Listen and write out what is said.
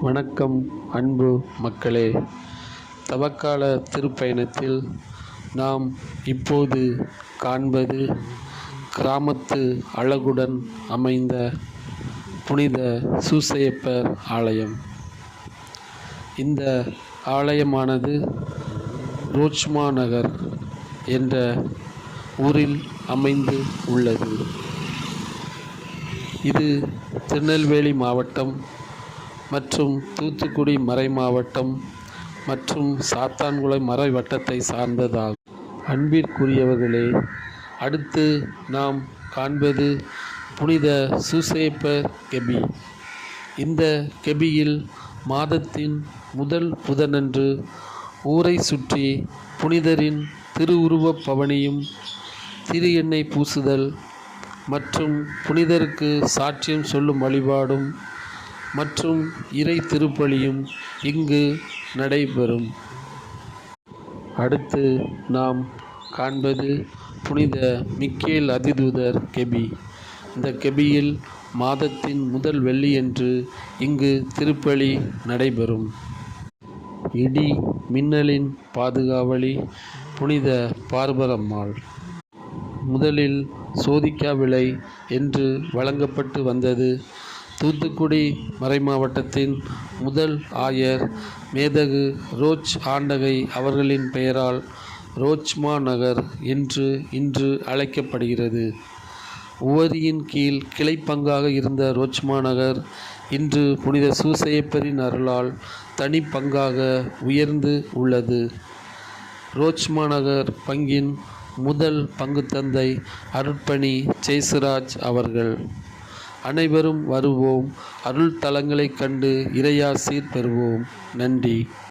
வணக்கம் அன்பு மக்களே. தவக்கால திருப்பயணத்தில் நாம் இப்போது காண்பது கிராமத்து அழகுடன் அமைந்த புனித சூசையப்பர் ஆலயம். இந்த ஆலயமானது ரோச்மா நகர் என்ற ஊரில் அமைந்து உள்ளது. இது திருநெல்வேலி மாவட்டம் மற்றும் தூத்துக்குடி மறைமாவட்டம் மற்றும் சாத்தான்குளம் மறை வட்டத்தை சார்ந்ததாகும். அன்பிற்குரியவர்களே, அடுத்து நாம் காண்பது புனித சூசையப்பர் கெபி. இந்த கெபியில் மாதத்தின் முதல் புதனன்று ஊரை சுற்றி புனிதரின் திருவுருவப் பவனியும் திரு எண்ணெய் பூசுதல் மற்றும் புனிதருக்கு சாட்சியம் சொல்லும் வழிபாடும் மற்றும் இறை திருப்பலியும் இங்கு நடைபெறும். அடுத்து நாம் காண்பது புனித மிக்கேல் அதிதூதர் கெபி. இந்த கெபியில் மாதத்தின் முதல் வெள்ளியன்று இங்கு திருப்பலி நடைபெறும். இடி மின்னலின் பாதுகாவலி புனித பார்பரம்மாள். முதலில் சோதிக்கா விலை என்று வழங்கப்பட்டு வந்தது. தூத்துக்குடி மறைமாவட்டத்தின் முதல் ஆயர் மேதகு ரோச் ஆண்டகை அவர்களின் பெயரால் ரோச்மா நகர் என்று இன்று அழைக்கப்படுகிறது. உவரியின் கீழ் கிளைப்பங்காக இருந்த ரோச்மா நகர் இன்று புனித சூசையப்பரின் அருளால் தனிப்பங்காக உயர்ந்து உள்ளது. ரோச்மா நகர் பங்கின் முதல் பங்குத்தந்தை அருட்பணி ஜெய்சுராஜ் அவர்கள். அனைவரும் வருவோம், அருள் தலங்களைக் கண்டு இறையாசீர் பெறுவோம். நன்றி.